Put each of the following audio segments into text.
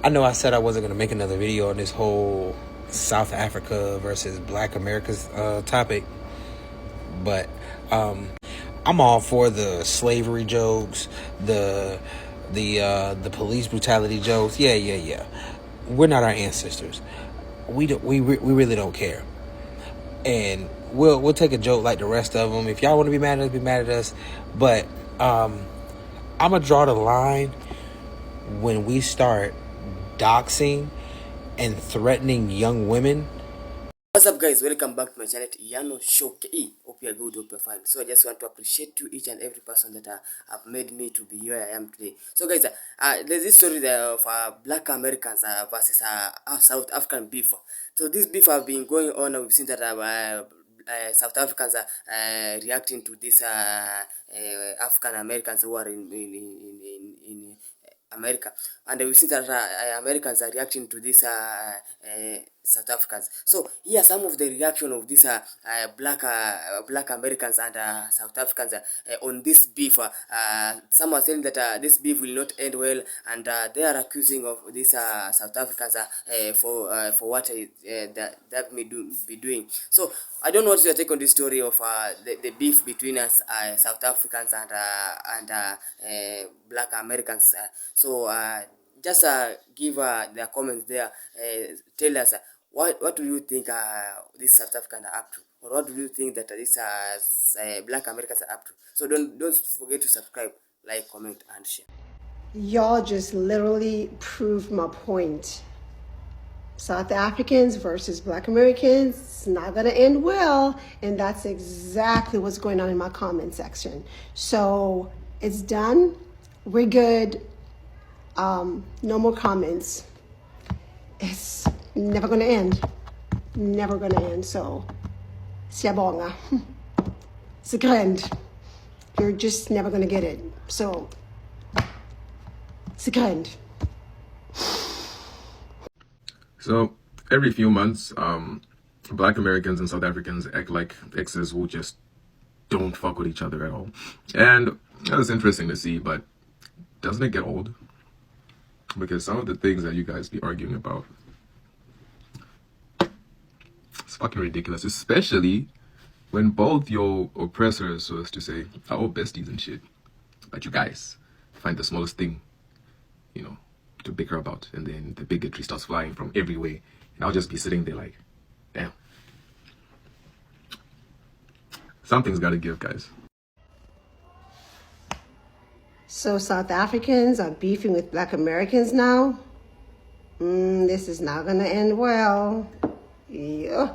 I know I said I wasn't going to make another video on this whole South Africa versus Black America's topic, but I'm all for the slavery jokes, the police brutality jokes. Yeah. We're not our ancestors. We really don't care, and we'll take a joke like the rest of them. If y'all want to be mad at us, be mad at us. But I'm gonna draw the line when we start doxing and threatening young women. What's up guys, welcome back to my channel Yano Show KE. Hope you're good, hope you're fine. So I just want to appreciate you, each and every person that have made me to be here I am today. So guys, there's this story there of Black Americans versus South African beef. So this beef have been going on. We've seen that South Africans are reacting to this African Americans who are in America, and we see that Americans are reacting to this South Africans. So here are some of the reaction of these Black Americans and South Africans on this beef. Some are saying that this beef will not end well, and they are accusing of these South Africans for what that may be doing. So I don't know what's your take on this story of the beef between us South Africans and Black Americans. So just give their comments there. Tell us what do you think these South Africans are up to, or what do you think that these Black Americans are up to? So don't forget to subscribe, like, comment, and share. Y'all just literally proved my point. South Africans versus Black Americans, it's not gonna end well, and that's exactly what's going on in my comment section. So it's done, we're good, no more comments. It's never gonna end, never gonna end. So siyabonga, sikrend, you're just never gonna get it. So sikrend. So every few months, Black Americans and South Africans act like exes who just don't fuck with each other at all. And that's interesting to see, but doesn't it get old? Because some of the things that you guys be arguing about, it's fucking ridiculous, especially when both your oppressors, so as to say, are all besties and shit. But you guys find the smallest thing, you know, to bicker about, and then the bigotry starts flying from every way, and I'll just be sitting there like, damn, something's got to give, guys. So South Africans are beefing with Black Americans now. This is not gonna end well. Yeah.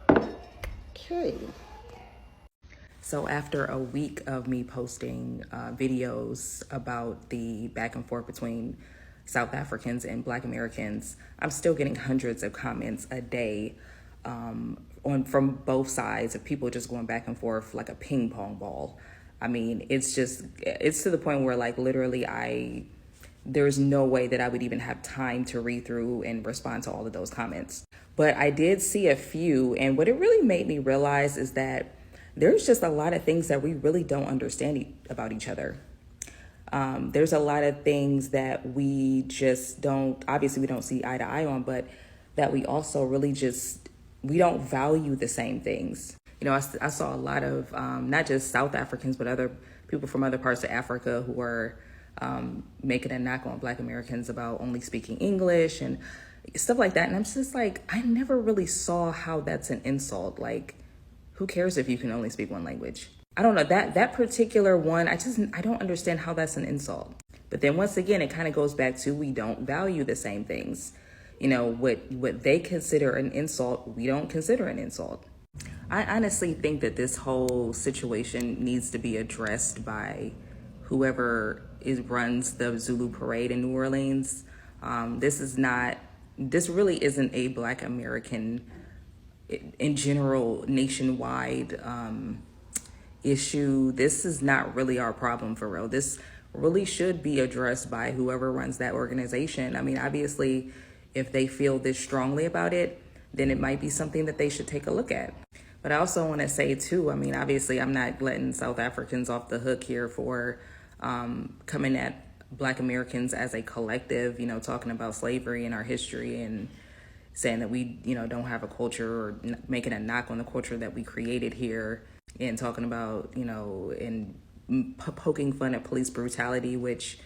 Okay. So after a week of me posting videos about the back and forth between South Africans and Black Americans, I'm still getting hundreds of comments a day from both sides of people just going back and forth like a ping pong ball. I mean, it's to the point where, like, literally there's no way that I would even have time to read through and respond to all of those comments. But I did see a few, and what it really made me realize is that there's just a lot of things that we really don't understand about each other. There's a lot of things that we just don't, obviously we don't see eye to eye on, but that we also really we don't value the same things. You know, I saw a lot of, not just South Africans, but other people from other parts of Africa who are making a knock on Black Americans about only speaking English and stuff like that. And I'm just like, I never really saw how that's an insult. Like, who cares if you can only speak one language? I don't know, that particular one, I don't understand how that's an insult. But then once again, it kind of goes back to, we don't value the same things. You know, what they consider an insult, we don't consider an insult. I honestly think that this whole situation needs to be addressed by whoever runs the Zulu parade in New Orleans. This really isn't a Black American, in general, nationwide issue. This is not really our problem, for real. This really should be addressed by whoever runs that organization. I mean, obviously, if they feel this strongly about it, then it might be something that they should take a look at. But I also want to say too, I mean, obviously I'm not letting South Africans off the hook here for coming at Black Americans as a collective, talking about slavery and our history and saying that we, don't have a culture, or making a knock on the culture that we created here, and talking about, and poking fun at police brutality, which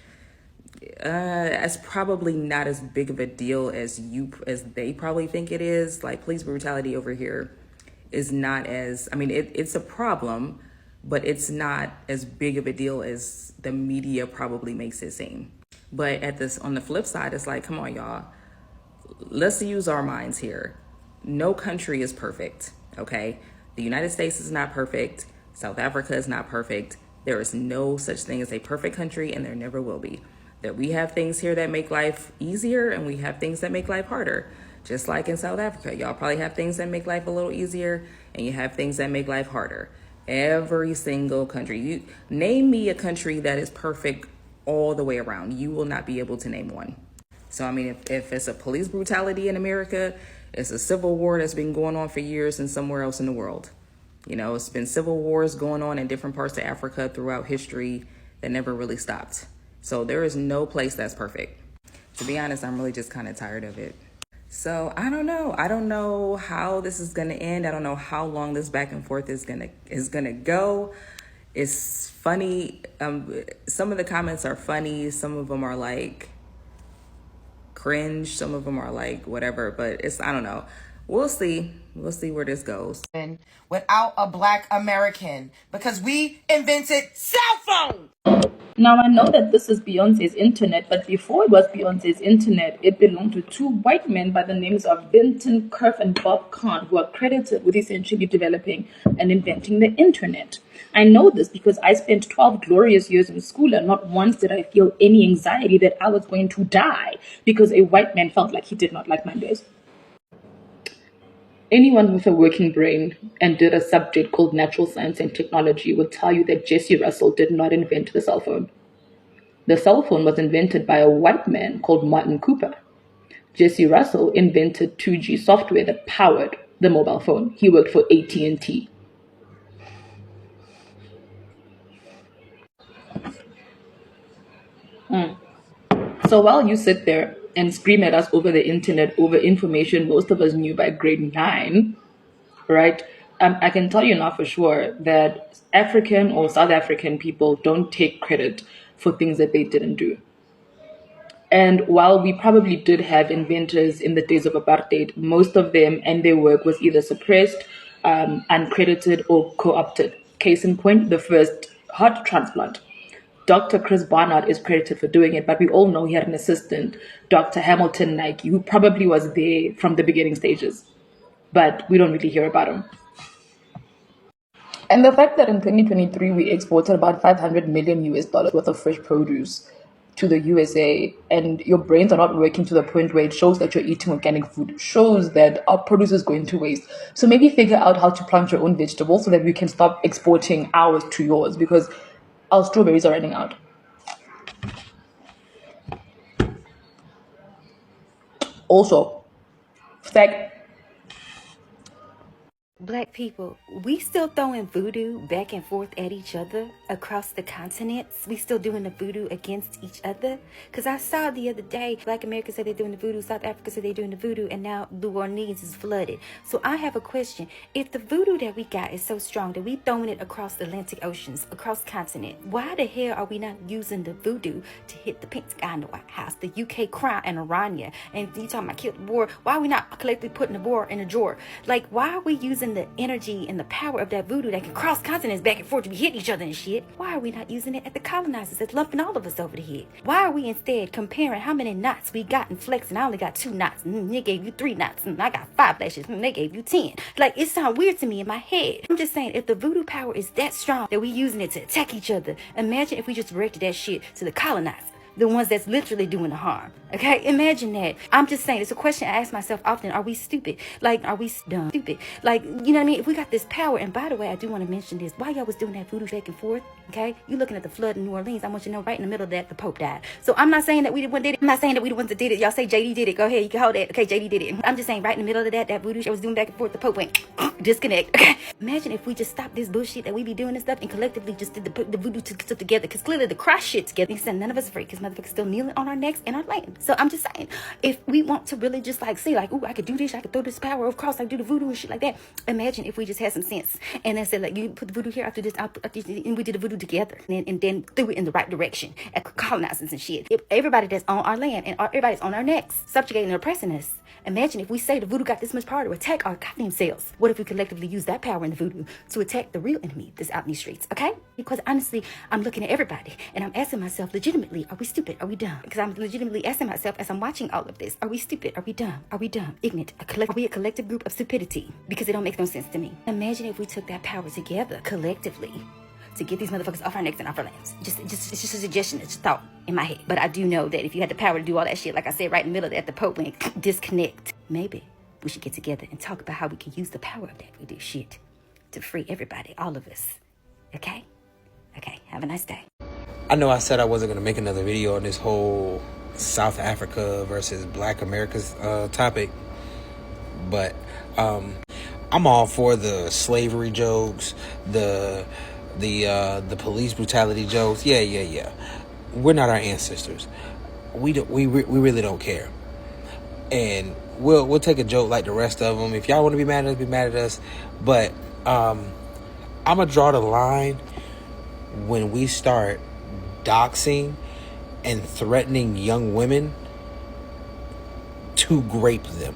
that's probably not as big of a deal as they probably think it is. Like, police brutality over here is not as, it's a problem, but it's not as big of a deal as the media probably makes it seem. But on the flip side, it's like, come on, y'all. Let's use our minds here. No country is perfect, okay? The United States is not perfect. South Africa is not perfect. There is no such thing as a perfect country, and there never will be. That we have things here that make life easier, and we have things that make life harder. Just like in South Africa, y'all probably have things that make life a little easier, and you have things that make life harder. Every single country. You name me a country that is perfect all the way around. You will not be able to name one. So, if it's a police brutality in America, it's a civil war that's been going on for years and somewhere else in the world. It's been civil wars going on in different parts of Africa throughout history that never really stopped. So there is no place that's perfect. To be honest, I'm really just kind of tired of it. So I don't know. I don't know how this is going to end. I don't know how long this back and forth is gonna go. It's funny. Some of the comments are funny. Some of them are like cringe. Some of them are like whatever, but I don't know. We'll see where this goes. Without a Black American, because we invented cell phones. Now, I know that this is Beyonce's internet, but before it was Beyonce's internet, it belonged to two white men by the names of Vinton Cerf and Bob Kahn, who are credited with essentially developing and inventing the internet. I know this because I spent 12 glorious years in school, and not once did I feel any anxiety that I was going to die because a white man felt like he did not like Mondays. Anyone with a working brain and did a subject called natural science and technology would tell you that Jesse Russell did not invent the cell phone. The cell phone was invented by a white man called Martin Cooper. Jesse Russell invented 2G software that powered the mobile phone. He worked for AT&T. So while you sit there and scream at us over the internet, over information most of us knew by grade 9, right? I can tell you now for sure that African or South African people don't take credit for things that they didn't do. And while we probably did have inventors in the days of apartheid, most of them and their work was either suppressed, uncredited, or co-opted. Case in point, the first heart transplant. Dr. Chris Barnard is credited for doing it, but we all know he had an assistant, Dr. Hamilton Nike, who probably was there from the beginning stages. But we don't really hear about him. And the fact that in 2023 we exported about 500 million US dollars worth of fresh produce to the USA, and your brains are not working to the point where it shows that you're eating organic food, shows that our produce is going to waste. So maybe figure out how to plant your own vegetables so that we can stop exporting ours to yours, because our strawberries are running out. Also, fact, Black people, we still throwing voodoo back and forth at each other across the continents. We still doing the voodoo against each other. Because I saw the other day, Black America said they're doing the voodoo, South Africa said they're doing the voodoo, and now New Orleans is flooded. So I have a question. If the voodoo that we got is so strong that we throwing it across the Atlantic Oceans, across continent, why the hell are we not using the voodoo to hit the Pentagon, the White House, the UK crown, and Irania? And you talking about kill the war? Why are we not collectively putting the war in a drawer? Like, why are we using the energy and the power of that voodoo that can cross continents back and forth to be hitting each other and shit? Why are we not using it at the colonizers that's lumping all of us over the head? Why are we instead comparing how many knots we got and flexing? I only got 2 knots. They gave you 3 knots. I got 5 lashes. They gave you 10. Like, it sounds weird to me in my head. I'm just saying, if the voodoo power is that strong that we using it to attack each other, imagine if we just directed that shit to the colonizers. the ones that's literally doing the harm. Okay, imagine that. I'm just saying, it's a question I ask myself often. Are we stupid? Like, are we dumb? Stupid? Like, you know what I mean? If we got this power, and by the way, I do want to mention this. While y'all was doing that voodoo back and forth, okay, you looking at the flood in New Orleans, I want you to know right in the middle of that, the Pope died. So I'm not saying that we the one did it. I'm not saying that we the ones that did it. Y'all say JD did it. Go ahead, you can hold that. Okay, JD did it. I'm just saying right in the middle of that voodoo shit was doing back and forth, the Pope went disconnect. Okay, imagine if we just stopped this bullshit that we be doing and stuff and collectively just did the voodoo together, because clearly the cross shit together. He said none of us free because motherfuckers still kneeling on our necks and our land. So I'm just saying, if we want to really just like say like, ooh, I could do this, I could throw this power across, I do the voodoo and shit like that. Imagine if we just had some sense and then said like, you put the voodoo here, after this, and we did the voodoo together, and then threw it in the right direction at colonizers and shit. If everybody that's on our land and everybody's on our necks, subjugating and oppressing us. Imagine if we say the voodoo got this much power to attack our goddamn selves. What if we collectively use that power in the voodoo to attack the real enemy that's out in these streets, okay? Because honestly, I'm looking at everybody and I'm asking myself legitimately, are we stupid? Are we dumb? Because I'm legitimately asking myself as I'm watching all of this, are we stupid? Are we dumb? Are we dumb? Ignorant? Are we a collective group of stupidity? Because it don't make no sense to me. Imagine if we took that power together, collectively, to get these motherfuckers off our necks and off our lands. It's just a suggestion, it's a thought in my head. But I do know that if you had the power to do all that shit, like I said, right in the middle of that, the Pope went disconnect. Maybe we should get together and talk about how we can use the power of that voodoo shit to free everybody, all of us. Okay? Okay, have a nice day. I know I said I wasn't going to make another video on this whole South Africa versus Black America's topic, but I'm all for the slavery jokes, the police brutality jokes. Yeah. We're not our ancestors. We really don't care, and we'll take a joke like the rest of them. If y'all want to be mad at us, be mad at us. But I'm gonna draw the line when we start doxing and threatening young women to grape them.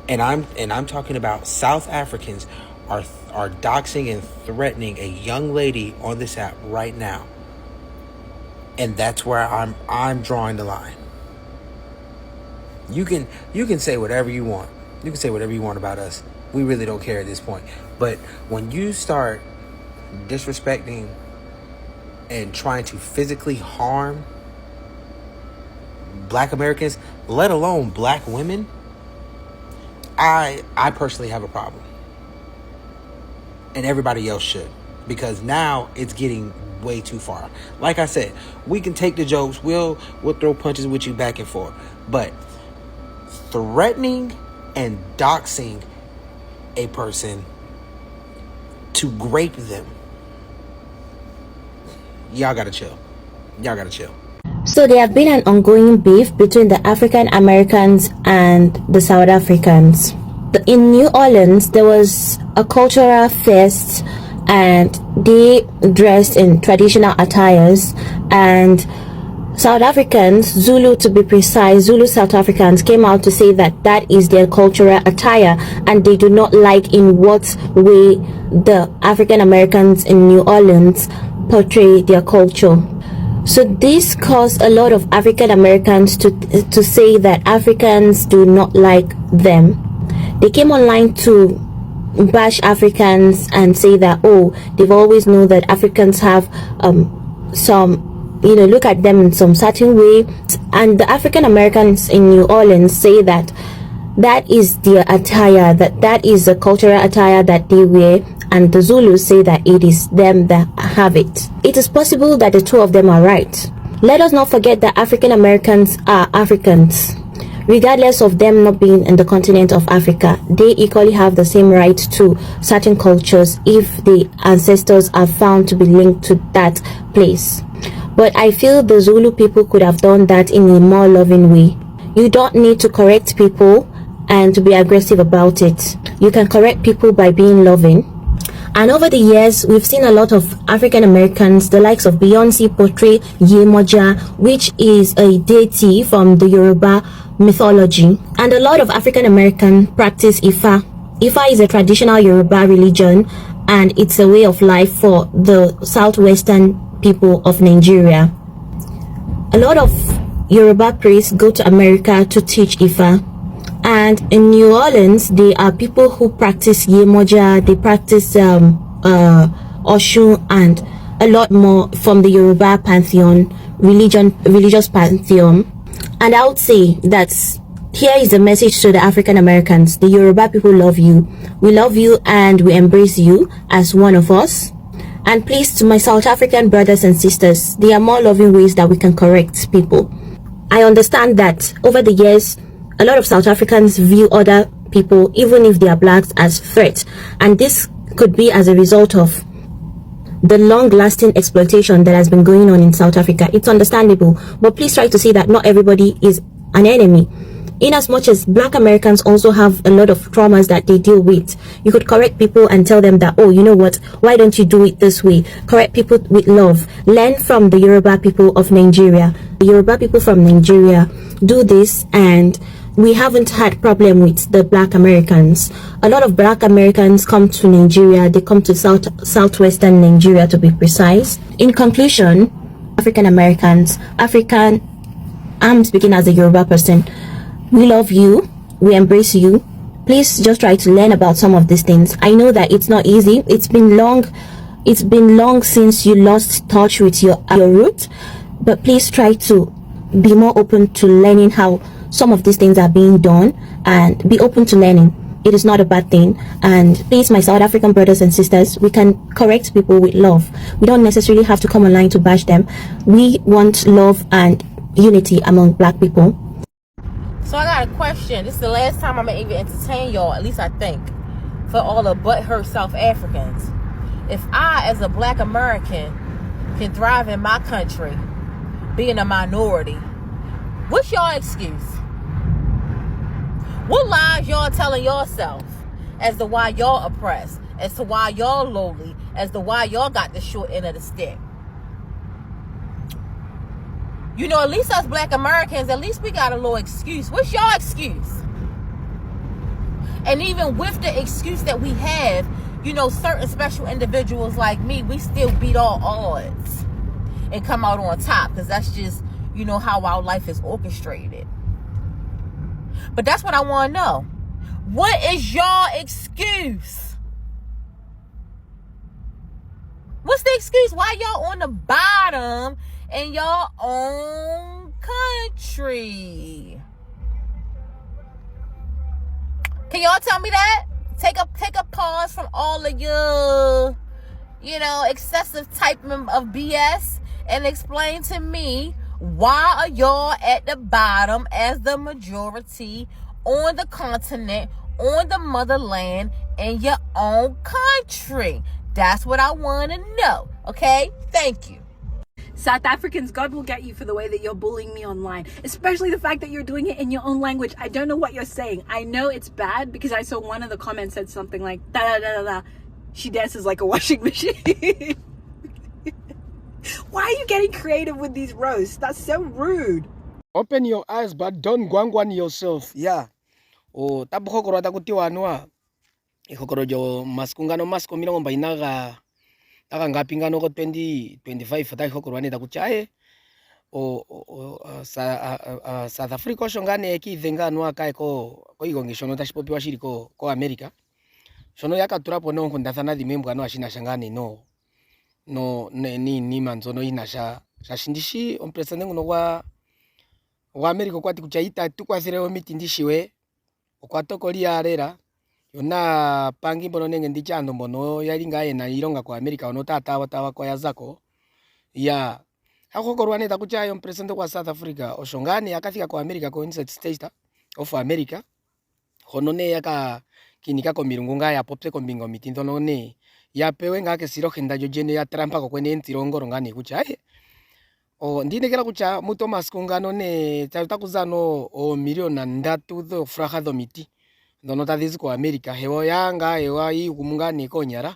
And I'm talking about South Africans are doxing and threatening a young lady on this app right now. And that's where I'm drawing the line. You can say whatever you want. You can say whatever you want about us. We really don't care at this point. But when you start disrespecting and trying to physically harm Black Americans, let alone Black women, I personally have a problem. And everybody else should. Because now it's getting way too far. Like I said, we can take the jokes. We'll throw punches with you back and forth. But threatening and doxing a person to grape them, y'all gotta chill. So there have been an ongoing beef between the African Americans and the South Africans. In New Orleans, there was a cultural fest and they dressed in traditional attires, and South Africans, Zulu to be precise, Zulu South Africans came out to say that that is their cultural attire and they do not like in what way the African Americans in New Orleans portray their culture. So this caused a lot of African Americans to say that Africans do not like them. They came online to bash Africans and say that, oh, they've always known that Africans have some, look at them in some certain way. And the African Americans in New Orleans say that that is their attire, that is the cultural attire that they wear, and the Zulus say that it is them that have it. It is possible that the two of them are right. Let us not forget that African Americans are Africans. Regardless of them not being in the continent of Africa, they equally have the same right to certain cultures if the ancestors are found to be linked to that place. But I feel the Zulu people could have done that in a more loving way. You don't need to correct people and to be aggressive about it. You can correct people by being loving. And over the years, we've seen a lot of African Americans, the likes of Beyonce, portray Yemoja, which is a deity from the Yoruba mythology. And a lot of African Americans practice Ifa. Ifa is a traditional Yoruba religion, and it's a way of life for the southwestern people of Nigeria. A lot of Yoruba priests go to America to teach Ifa. And in New Orleans, there are people who practice Yemoja, they practice Oshun and a lot more from the Yoruba pantheon, religious pantheon. And I would say that here is the message to the African Americans. The Yoruba people love you. We love you and we embrace you as one of us. And please, to my South African brothers and sisters, there are more loving ways that we can correct people. I understand that over the years, a lot of South Africans view other people, even if they are blacks, as threats. And this could be as a result of the long-lasting exploitation that has been going on in South Africa. It's understandable, but please try to see that not everybody is an enemy. In as much as Black Americans also have a lot of traumas that they deal with, you could correct people and tell them that, oh, you know what, why don't you do it this way? Correct people with love. Learn from the Yoruba people of Nigeria. The Yoruba people from Nigeria do this, and we haven't had problem with the Black Americans. A lot of Black Americans come to Nigeria. They come to southwestern Nigeria, to be precise. In conclusion, African Americans, I'm speaking as a Yoruba person. We love you. We embrace you. Please just try to learn about some of these things. I know that it's not easy. It's been long since you lost touch with your root, but please try to be more open to learning how some of these things are being done, and be open to learning. It is not a bad thing. And please, my South African brothers and sisters, we can correct people with love. We don't necessarily have to come online to bash them. We want love and unity among Black people. So I got a question. This is the last time I'm going to even entertain y'all, at least I think, for all the butthurt South Africans. If I, as a Black American, can thrive in my country, being a minority, what's y'all excuse? What lies y'all telling yourself as to why y'all oppressed, as to why y'all lowly, as to why y'all got the short end of the stick? You know, at least us Black Americans, at least we got a little excuse. What's y'all excuse? And even with the excuse that we have, you know, certain special individuals like me, we still beat all odds and come out on top, because that's just, you know, how our life is orchestrated. But that's what I want to know. What is y'all excuse? What's the excuse? Why y'all on the bottom in your own country? Can y'all tell me that? Take a pause from all of your, you know, excessive type of BS and explain to me, why are y'all at the bottom as the majority on the continent, on the motherland, in your own country? That's what I want to know. Okay? Thank you. South Africans, God will get you for the way that you're bullying me online, especially the fact that you're doing it in your own language. I don't know what you're saying. I know it's bad because I saw one of the comments said something like, da da da da da. She dances like a washing machine. Why are you getting creative with these roasts? That's so rude. Open your eyes, but don't gwangwan yourself. Yeah. O tabuhokoro takutiwanwa. Ihokoro jo maskungano masko mirongo bainaga. Taka ngapingano ko 2025 ta ihokoro ane takuchae. South Africa shongane ki dhenganwa kai ko igongishono tashipopiwa shiri ko America. Shono yakatura po no kundathana dhimembwa no ashina shangane no ni manzono inasha shashindishi ompresende nguno wa America kwati kuchaita tukwathirewo mitindishiwe okwatokoli arera yona pangi mbono nenge ndichando mbono yalinga ena ironga kwa America ono tata watawa kwa yazako ya akokorwa neta kuchayo ompresende kwa South Africa oshongani akathika kwa America ko United States of America honone yaka kinika ko mirungunga ya popse ko mbingo mitindo none ya pewe ngake siro henda jojene ya trampa ko kwene ntirongo ngani kuchaye o ndinekera kucha muto maskungano ne tatakuzano o miliona ndatu do fraha do miti ndono tadhizi ko America hewa yanga hewa yi kumungani ko nyara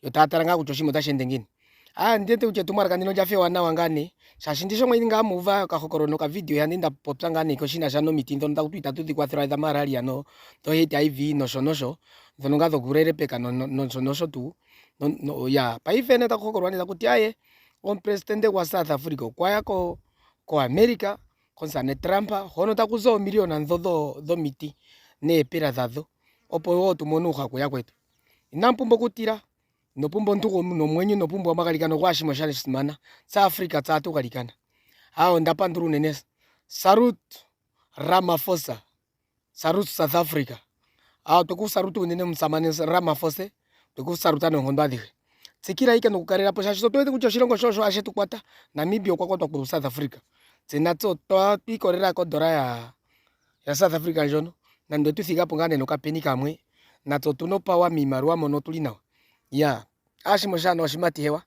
yo tataranga kuchoshimo tashendengini ndete uche tumara kandino jafe wana wangane shashindisho mwinga muva ka hokorono ka video yandinda popsangane ko shina shano mitindo nda kutwita tudi kwa thira da malaria no to hate IV no shonosho ndono ngado gurere peka no shonosho tu no ya paifene ta hokorwane ta kutiaye on presidente wa South Africa kwaya ko America konsane Trump hono ta kuzo miliona ndodo do miti ne pera dado opo wo tumonuha ko yakwetu inampumbo kutira nopumbo ntuko no mwenyu nopumbo magalikana kwa shimo shale simana sa Afrika tatu galikana hao ndapanduru nenes Sarut Ramaphosa Sarut South Africa hao toku sarutu nene msamane Ramaphosa toku sarutano ngondadi tsikira ike nokukarira posha so toete kucho shilongo shosho ashe tukwata Namibia kwa kwa ku South Africa tsenato to ikorera ko dora ya South Africa jono na ndo tuthiga pongane no kapeni kamwe na to tuno pawa mimarwa mono tulinawa ya ashimo shano shimati hewa